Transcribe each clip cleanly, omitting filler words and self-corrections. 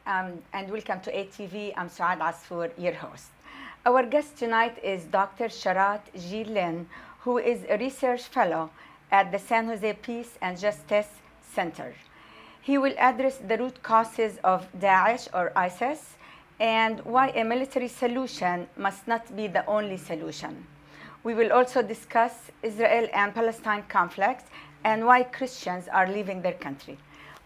and welcome to ATV. I'm Souad Asfour, your host. Our guest tonight is Dr. Sharat Jilin, who is a research fellow at the San Jose Peace and Justice Center. He will address the root causes of Daesh or ISIS and why a military solution must not be the only solution. We will also discuss Israel and Palestine conflicts and why Christians are leaving their country.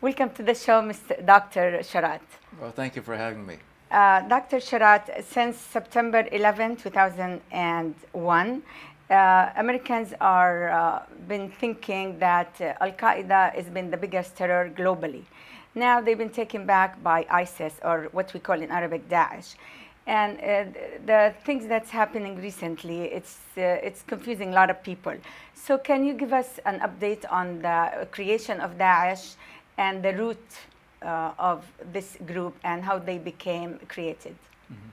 Welcome to the show, Mr. Dr. Sharat. Well, thank you for having me. Dr. Sharat, since September 11, 2001, Americans are been thinking that Al-Qaeda has been the biggest terror globally. Now they've been taken back by ISIS, or what we call in Arabic Daesh. And the things that's happening recently, it's confusing a lot of people. So can you give us an update on the creation of Daesh and the root of this group and how they became created? Mm-hmm.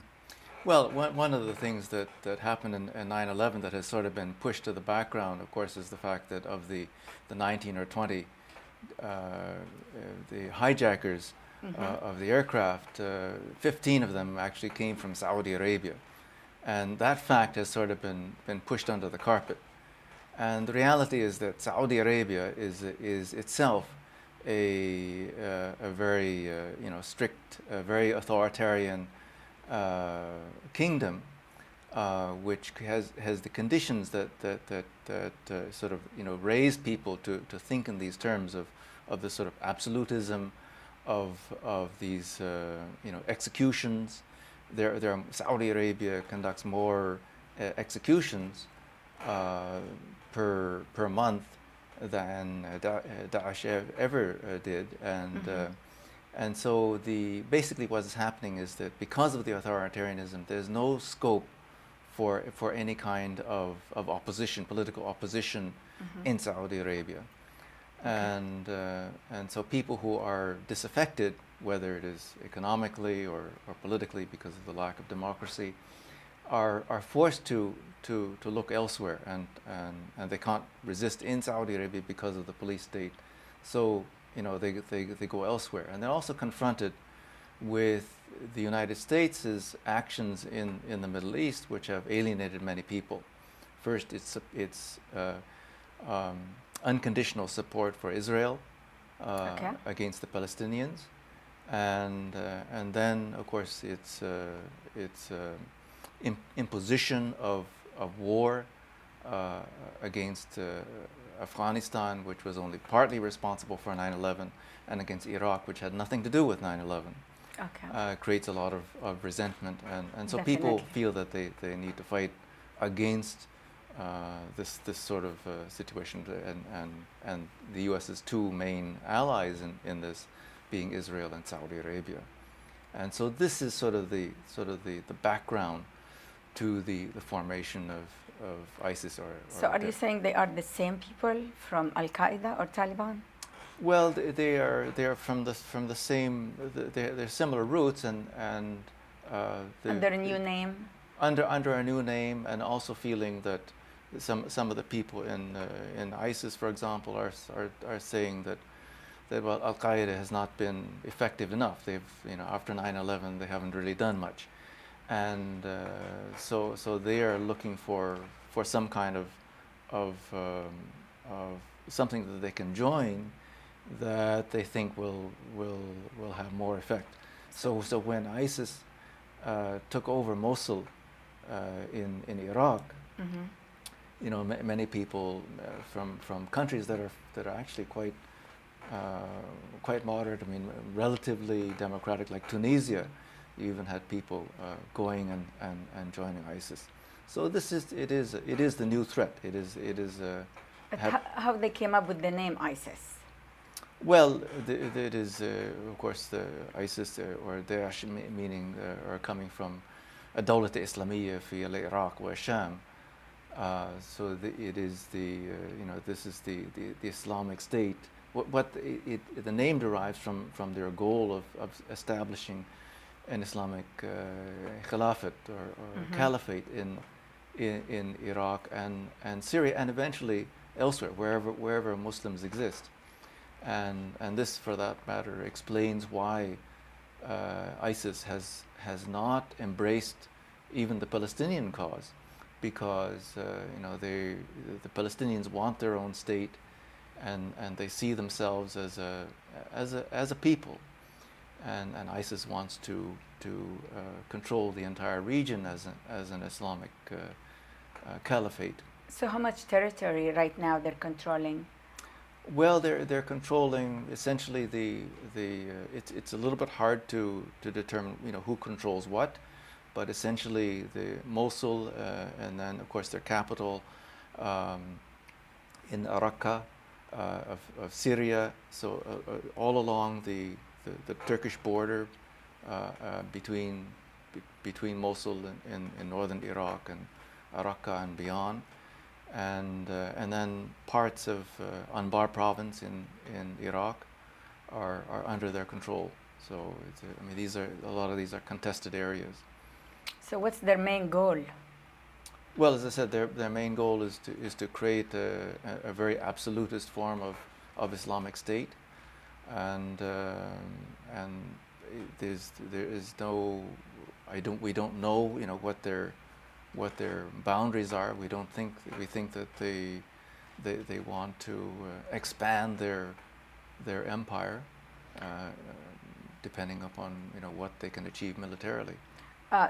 Well, one of the things that happened in 9/11 that has sort of been pushed to the background, of course, is the fact that of the 19 or 20 the hijackers of the aircraft, 15 of them actually came from Saudi Arabia. And that fact has sort of been pushed under the carpet. And the reality is that Saudi Arabia is itself a very strict, very authoritarian kingdom, which has the conditions that sort of raise people to think in these terms of this sort of absolutism of these executions. Saudi Arabia conducts more executions per month than Daesh ever did, and so basically what's happening is that because of the authoritarianism, there's no scope for any kind of opposition, political opposition in Saudi Arabia. And so people who are disaffected, whether it is economically or politically because of the lack of democracy, are forced to look elsewhere, and they can't resist in Saudi Arabia because of the police state. So they go elsewhere, and they're also confronted with the United States' actions in the Middle East, which have alienated many people. First, it's unconditional support for Israel against the Palestinians, and then of course it's imposition of war against Afghanistan, which was only partly responsible for 9/11, and against Iraq, which had nothing to do with 9/11. Creates a lot of resentment, and so Definitely. People feel that they need to fight against this sort of situation, and the U.S.'s two main allies in this being Israel and Saudi Arabia, and so this is sort of the background to the formation of ISIS. So are you saying they are the same people from Al-Qaeda or Taliban? Well, they are from the same. They're similar roots, and under a new name. Under a new name, and also feeling that some of the people in ISIS, for example, are saying that well, Al Qaeda has not been effective enough. They've after 9/11 they haven't really done much, and so they are looking for some kind of something that they can join that they think will have more effect. So when ISIS took over Mosul in Iraq, many people from countries that are actually quite moderate. I mean, relatively democratic, like Tunisia, you even had people going and joining ISIS. So it is the new threat. It is. How they came up with the name ISIS? Well, it is of course the ISIS or Daesh meaning are coming from الدولة الإسلامية في العراق والشام. So it is this is the Islamic State. The name derives from their goal of establishing an Islamic Khilafate or Caliphate in Iraq and Syria, and eventually elsewhere, wherever Muslims exist. And this, for that matter, explains why ISIS has not embraced even the Palestinian cause, because the Palestinians want their own state, and they see themselves as a people, and ISIS wants to control the entire region as an Islamic caliphate. So how much territory right now they're controlling? Well, they're controlling essentially it's a little bit hard to determine who controls what, but essentially the Mosul, and then of course their capital in Raqqa of Syria. So all along the Turkish border between Mosul in northern Iraq and Raqqa and beyond. And then parts of Anbar province in Iraq are under their control. So a lot of these are contested areas. So what's their main goal? Well, as I said, their main goal is to create a very absolutist form of Islamic State, and there is no, we don't know what their boundaries are. We think that they want to expand their empire, depending upon what they can achieve militarily.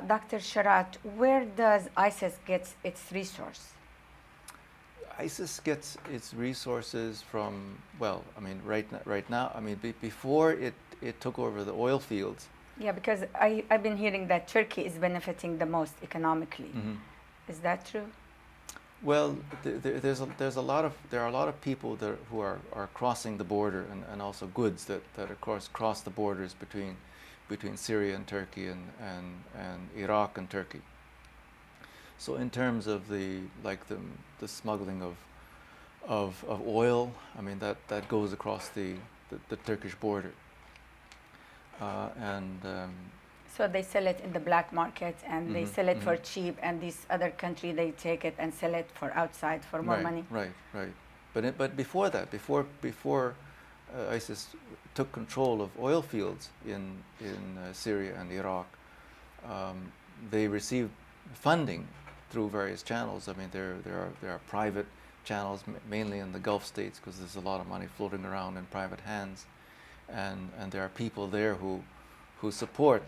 Dr. Sharat, where does ISIS get its resource? ISIS gets its resources from, well, right now, before it took over the oil fields. Yeah, because I've been hearing that Turkey is benefiting the most economically. Mm-hmm. Is that true? Well, there are a lot of people who are crossing the border, and also goods that of course cross the borders between Syria and Turkey and Iraq and Turkey. So in terms of the smuggling of oil, that goes across the Turkish border, so they sell it in the black market, and they sell it for cheap, and this other country they take it and sell it for outside for more money. Right. But before that, before ISIS took control of oil fields in Syria and Iraq, they received funding through various channels. There are private channels, mainly in the Gulf states, because there's a lot of money floating around in private hands, and there are people there who support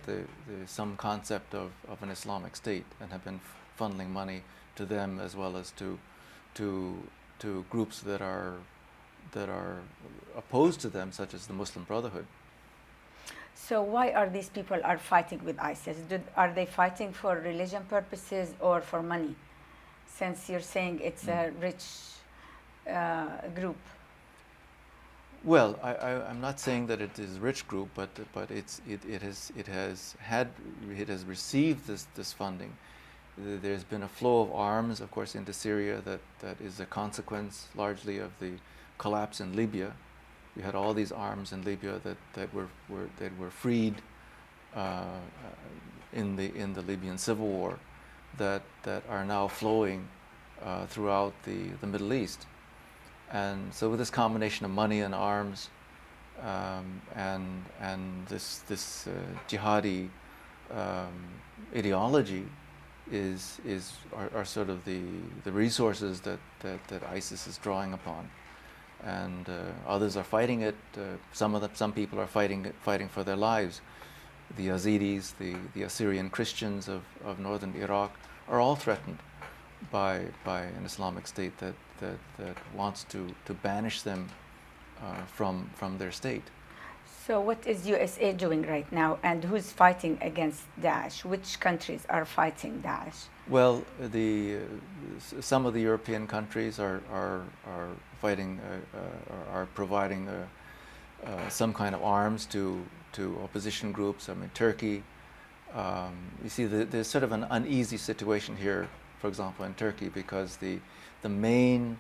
some concept of an Islamic State, and have been funneling money to them, as well as to groups that are opposed to them, such as the Muslim Brotherhood. So why are these people fighting with ISIS? Are they fighting for religion purposes or for money? Since you're saying it's a rich group. Well, I'm not saying that it is a rich group, but it has received this funding. There's been a flow of arms, of course, into Syria that is a consequence largely of the collapse in Libya. We had all these arms in Libya that were freed in the Libyan civil war, that are now flowing throughout the Middle East. And so with this combination of money and arms, and this jihadi ideology are sort of the resources that ISIS is drawing upon, and others are fighting it. Some people are fighting for their lives. The Yazidis, the Assyrian Christians of northern Iraq are all threatened by an Islamic State that wants to banish them from their state. So what is USA doing right now, and who's fighting against Daesh? Which countries are fighting Daesh? Well, some of the European countries are fighting, are providing some kind of arms to opposition groups. Turkey. You see, there's sort of an uneasy situation here, for example, in Turkey, because the main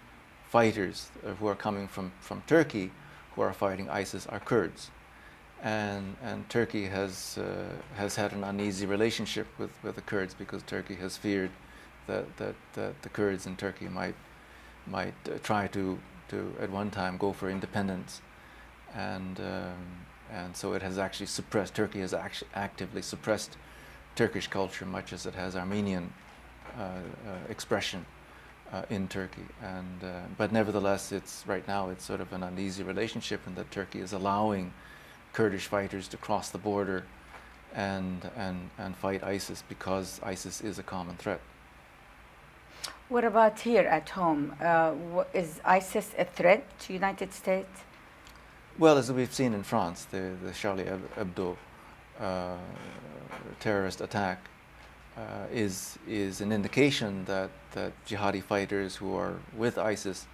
fighters who are coming from Turkey, who are fighting ISIS, are Kurds, and Turkey has had an uneasy relationship with the Kurds, because Turkey has feared that the Kurds in Turkey might try to at one time go for independence, and and so it has actually suppressed. Turkey has actively suppressed Turkish culture, much as it has Armenian expression in Turkey. And but nevertheless, it's right now it's sort of an uneasy relationship in that Turkey is allowing Kurdish fighters to cross the border and fight ISIS because ISIS is a common threat. What about here at home? Is ISIS a threat to United States? Well, as we've seen in France, the Charlie Hebdo terrorist attack is an indication that jihadi fighters who are with ISIS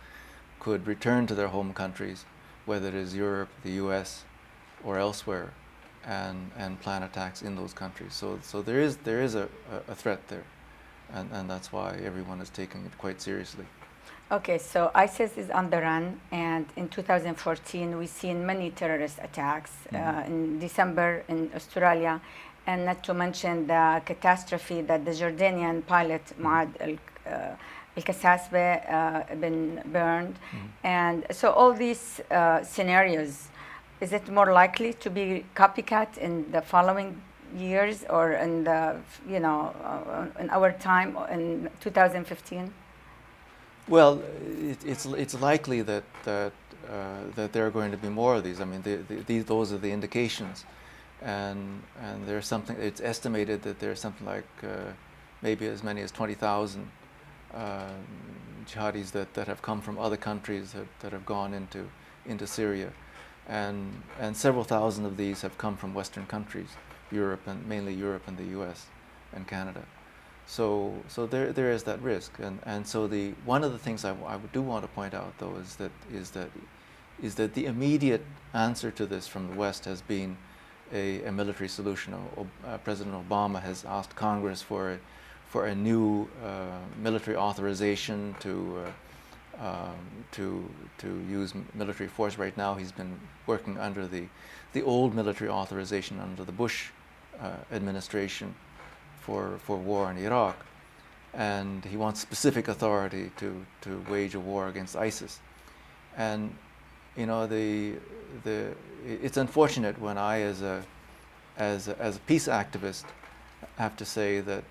could return to their home countries, whether it is Europe, the US, or elsewhere, and plan attacks in those countries. So there is a threat there, and that's why everyone is taking it quite seriously. Okay, so ISIS is on the run, and in 2014 we've seen many terrorist attacks in December in Australia, and not to mention the catastrophe that the Jordanian pilot Muad al-Kasasbe been burned. And so all these scenarios, is it more likely to be copycat in the following years, or in the in our time in 2015? Well, it's likely that there are going to be more of these. I mean, those are the indications, and there's something. It's estimated that there's something like maybe as many as 20,000 jihadis that have come from other countries that have gone into Syria, and several thousand of these have come from Western countries, Europe, and mainly Europe and the U.S. and Canada. So there is that risk, and so one of the things I do want to point out though is that the immediate answer to this from the West has been a military solution. President Obama has asked Congress for a new military authorization to use military force. Right now, he's been working under the old military authorization under the Bush administration for war in Iraq, and he wants specific authority to wage a war against ISIS. And it's unfortunate when I, as a peace activist, have to say that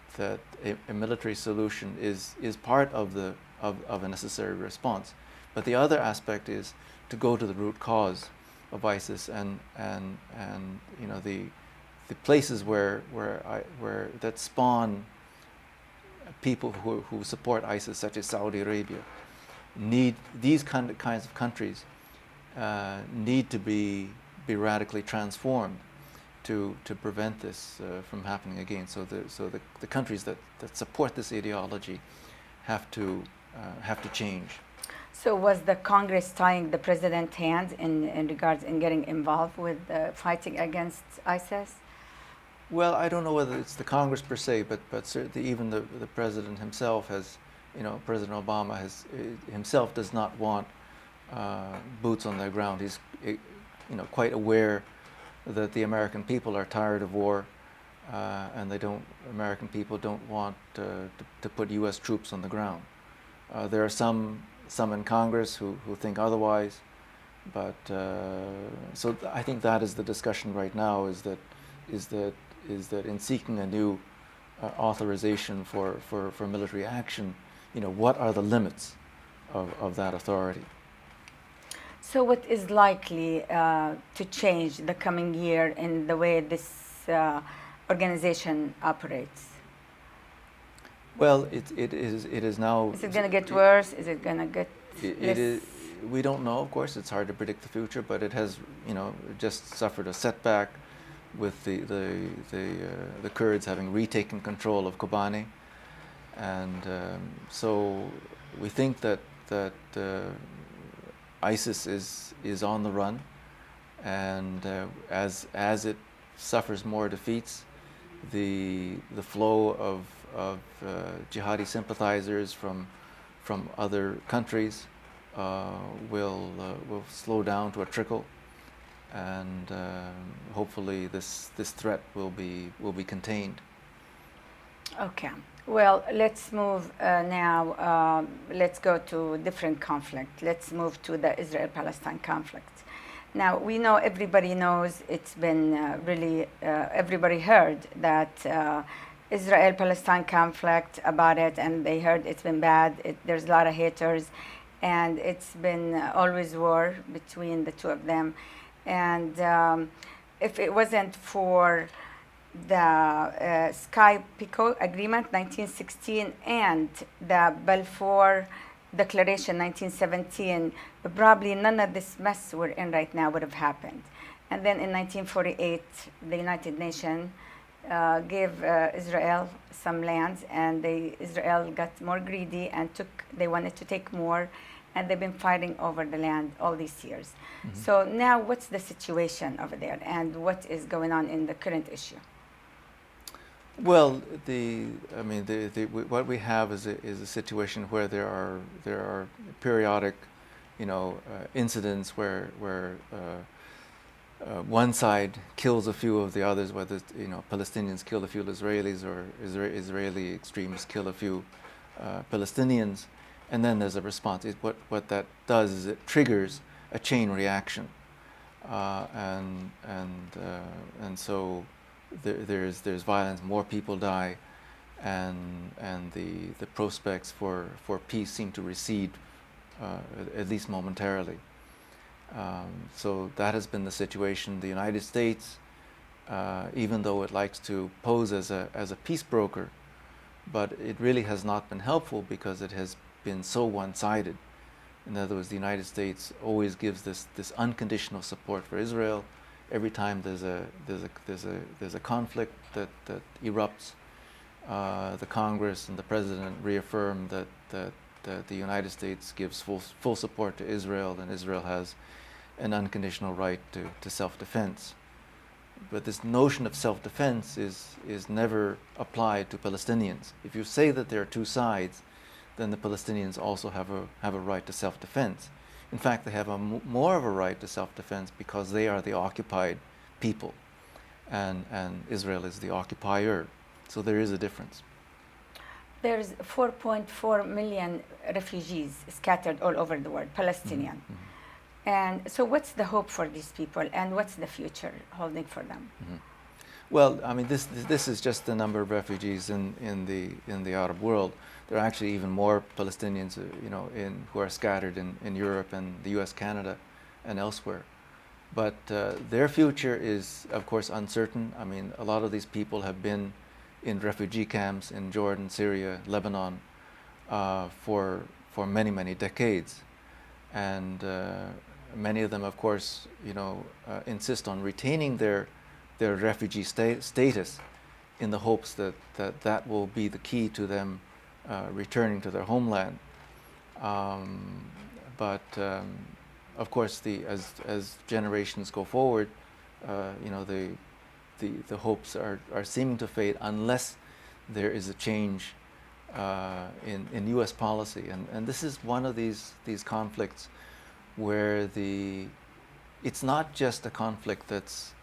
a military solution is part of a necessary response. But the other aspect is to go to the root cause of ISIS and the places where that spawn people who support ISIS, such as Saudi Arabia, these kinds of countries need to be radically transformed to prevent this from happening again. So the countries that support this ideology have to change. So was the Congress tying the president's hands in regards in getting involved with fighting against ISIS? Well, I don't know whether it's the Congress per se, but certainly even the president himself has, President Obama himself does not want boots on the ground. He's, quite aware that the American people are tired of war, and American people don't want to put U.S. troops on the ground. There are some in Congress who think otherwise, but so I think that is the discussion right now. Is that in seeking a new authorization for military action, what are the limits of that authority? So what is likely to change the coming year in the way this organization operates? Well, it is now. Is it going to get worse? Is it going to get less? We don't know, of course. It's hard to predict the future, but it has, just suffered a setback with the Kurds having retaken control of Kobani, and so we think that ISIS is on the run, and as it suffers more defeats, the flow of jihadi sympathizers from other countries will slow down to a trickle, and hopefully this threat will be contained. Okay. Well, let's move now. Let's go to different conflict. Let's move to the Israel-Palestine conflict. Now, we know, everybody knows, it's been really, everybody heard that Israel-Palestine conflict about it, and they heard it's been bad. There's a lot of haters, and it's been always war between the two of them. And if it wasn't for the Sky-Picot Agreement 1916 and the Balfour Declaration 1917, probably none of this mess we're in right now would have happened. And then in 1948, the United Nations gave Israel some lands, and Israel got more greedy and they wanted to take more, and they've been fighting over the land all these years. Mm-hmm. So now what's the situation over there, and what is going on in the current issue? Well, what we have is a situation where there are periodic, incidents where one side kills a few of the others, whether Palestinians kill a few Israelis, or Israeli extremists kill a few Palestinians, and then there's a response. What that does is it triggers a chain reaction, and so there's violence, more people die, and the prospects for peace seem to recede, at least momentarily. So that has been the situation. The United States, even though it likes to pose as a peace broker, but it really has not been helpful because it has been so one-sided. In other words, the United States always gives this unconditional support for Israel. Every time there's a conflict that erupts, the Congress and the President reaffirm that the United States gives full support to Israel, and Israel has an unconditional right to self-defense. But this notion of self-defense is never applied to Palestinians. If you say that there are two sides, then the Palestinians also have a right to self-defense. In fact, they have more of a right to self-defense because they are the occupied people, and Israel is the occupier. So there is a difference. There's 4.4 million refugees scattered all over the world, Palestinian. Mm-hmm. And so what's the hope for these people, and what's the future holding for them? Mm-hmm. Well, I mean, this is just the number of refugees in the Arab world. There are actually even more Palestinians, who are scattered in Europe and the U.S., Canada, and elsewhere. But their future is, of course, uncertain. I mean, a lot of these people have been in refugee camps in Jordan, Syria, Lebanon, for many decades, and many of them, of course, insist on retaining their refugee status in the hopes that will be the key to them returning to their homeland. But of course, as generations go forward, the hopes are seeming to fade unless there is a change in U.S. policy, and this is one of these conflicts where it's not just a conflict that's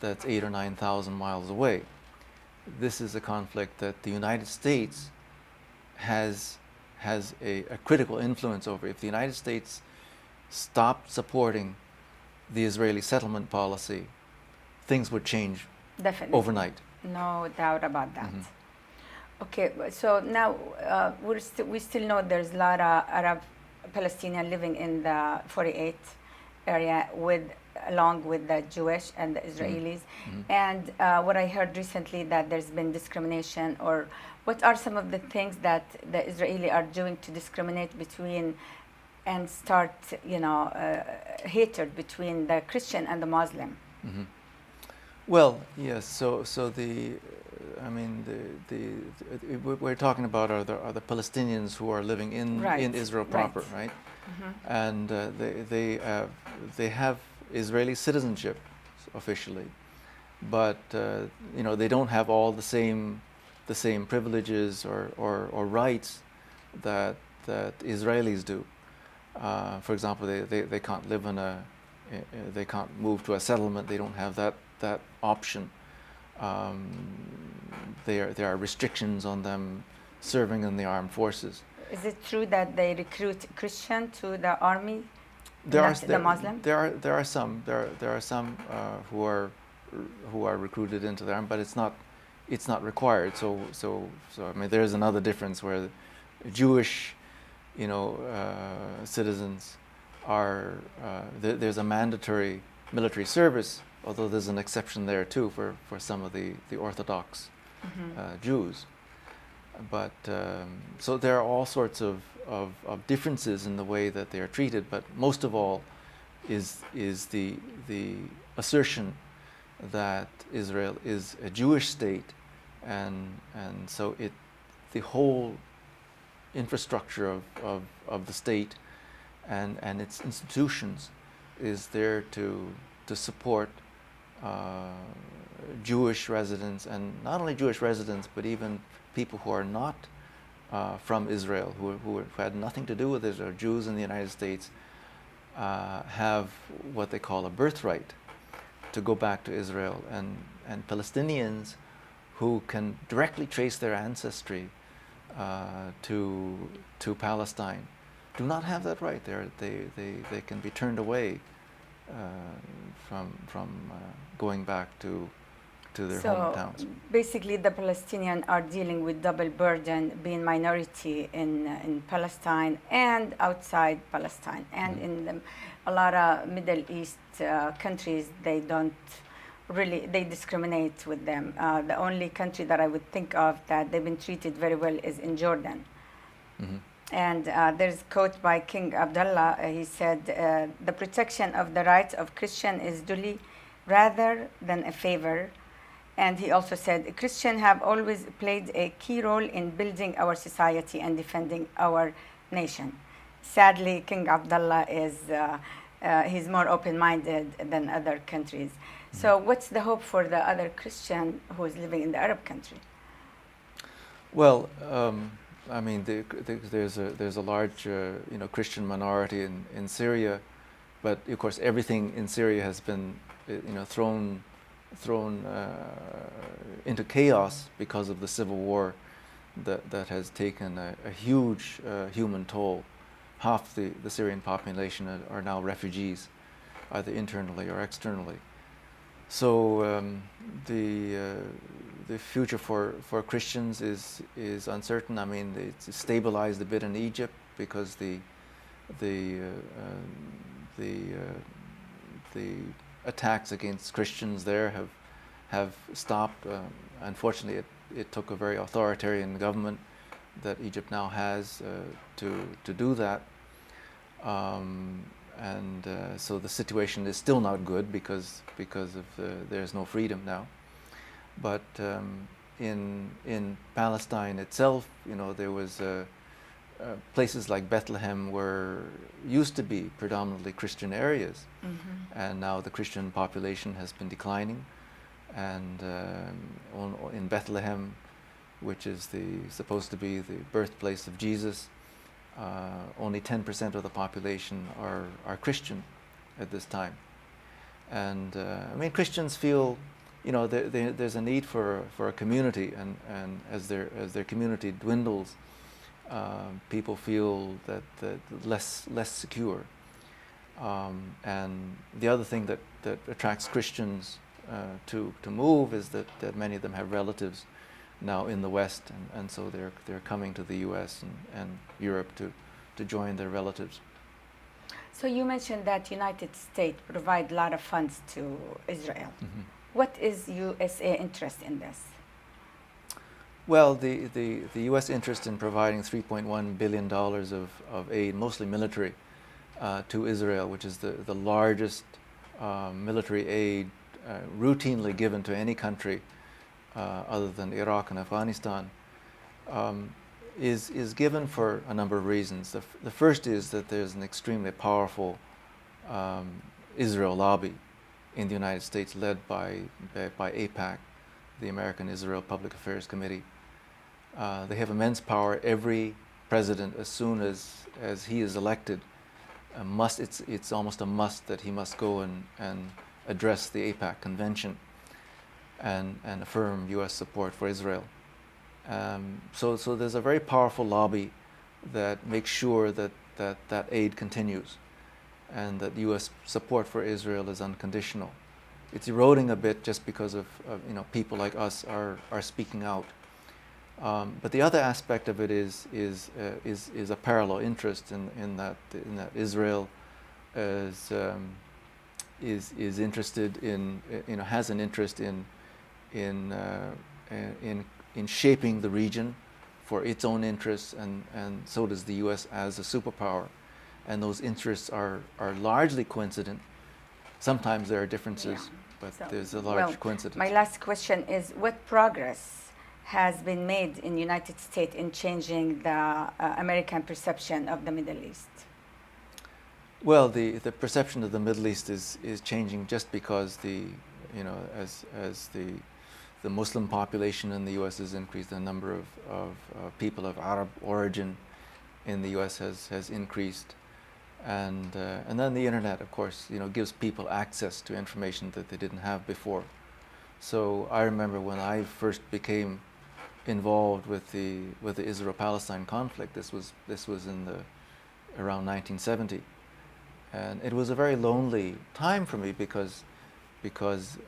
8,000 or 9,000 miles away. This is a conflict that the United States has a critical influence over. If the United States stopped supporting the Israeli settlement policy, things would change. Definitely. Overnight. No doubt about that. Mm-hmm. Okay, so now we still know there's a lot of Arab Palestinians living in the 48 area along with the Jewish and the Israelis. Mm-hmm. And what I heard recently, that there's been discrimination, or what are some of the things that the Israeli are doing to discriminate between and start, hatred between the Christian and the Muslim? Mm-hmm. Well, yes. So we're talking about are the Palestinians who are living in Israel proper, right? Mm-hmm. And they have Israeli citizenship officially, but they don't have all the same privileges or rights that Israelis do. For example, they can't live they can't move to a settlement. They don't have that option. There are restrictions on them serving in the armed forces. Is it true that they recruit Christian to the army? not the Muslim? There are some who are recruited into the army, but it's not required. So I mean, there's another difference where Jewish, citizens are there's a mandatory military service, although there's an exception there too for some of the Orthodox Jews. But so there are all sorts of differences in the way that they are treated, but most of all is the assertion that Israel is a Jewish state, and so the whole infrastructure of the state and its institutions is there to support Jewish residents, and not only Jewish residents, but even people who are not from Israel, who had nothing to do with Israel. Jews in the United States have what they call a birthright to go back to Israel, and Palestinians who can directly trace their ancestry to Palestine do not have that right. They can be turned away from going back to their hometowns. Basically, the Palestinians are dealing with double burden, being minority in Palestine and outside Palestine, and in a lot of Middle East countries, they discriminate with them. The only country that I would think of that they've been treated very well is in Jordan. And there's a quote by King Abdullah. He said, the protection of the rights of Christian is duty rather than a favor. And he also said, Christians have always played a key role in building our society and defending our nation. Sadly, King Abdullah he's more open-minded than other countries. So what's the hope for the other Christian who is living in the Arab country? Well, I mean, there's a large Christian minority in Syria, but of course everything in Syria has been thrown into chaos because of the civil war that has taken a huge human toll. Half the Syrian population are now refugees, either internally or externally. So the future for Christians is uncertain. I mean, it's stabilized a bit in Egypt because the attacks against Christians there have stopped. Unfortunately, it took a very authoritarian government that Egypt now has to do that. So the situation is still not good because of there's no freedom now. But in Palestine itself, there was places like Bethlehem used to be predominantly Christian areas, and now the Christian population has been declining. And in Bethlehem, which is supposed to be the birthplace of Jesus, only 10% of the population are Christian at this time. And I mean, Christians feel, there's a need for a community, and as their community dwindles, people feel that less secure. And the other thing that attracts Christians to move is that many of them have relatives now in the West, and so they're coming to the U.S. and Europe to join their relatives. So you mentioned that United States provide a lot of funds to Israel. What is USA interest in this? Well, the U.S. interest in providing $3.1 billion of aid, mostly military, to Israel, which is the largest military aid routinely given to any country other than Iraq and Afghanistan, is given for a number of reasons. The first is that there's an extremely powerful Israel lobby in the United States, led by AIPAC, the American Israel Public Affairs Committee. They have immense power. Every president, as soon as he is elected, it's almost a must that he must go and address the AIPAC convention and affirm U.S. support for Israel. So there's a very powerful lobby that makes sure that aid continues. and that U.S. support for Israel is unconditional. It's eroding a bit just because of people like us are speaking out. But the other aspect of it is a parallel interest in that Israel is interested in has an interest in shaping the region for its own interests, and so does the U.S. as a superpower, and those interests are largely coincident. Sometimes there are differences, but there's a large coincidence. My last question is, what progress has been made in the United States in changing the American perception of the Middle East? Well, the perception of the Middle East is changing just because as the Muslim population in the U.S. has increased, the number of people of Arab origin in the U.S. has increased, and then the internet, of course, gives people access to information that they didn't have before. So I remember when I first became involved with the Israel-Palestine conflict. This was in around 1970, and it was a very lonely time for me because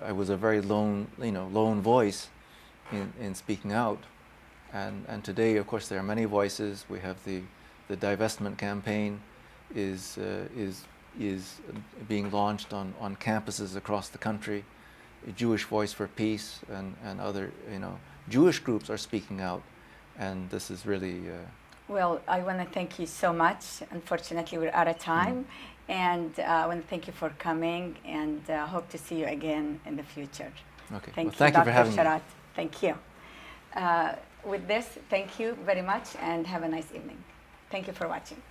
I was a very lone voice in speaking out. And today, of course, there are many voices. We have the divestment campaign is being launched on campuses across the country. A Jewish Voice for Peace and other Jewish groups are speaking out, and this is really. Well, I want to thank you so much. Unfortunately, we're out of time, and I want to thank you for coming, and hope to see you again in the future. Okay. Thank you, Thank you for having Dr. Sharat. me. Thank you. With this, thank you very much, and have a nice evening. Thank you for watching.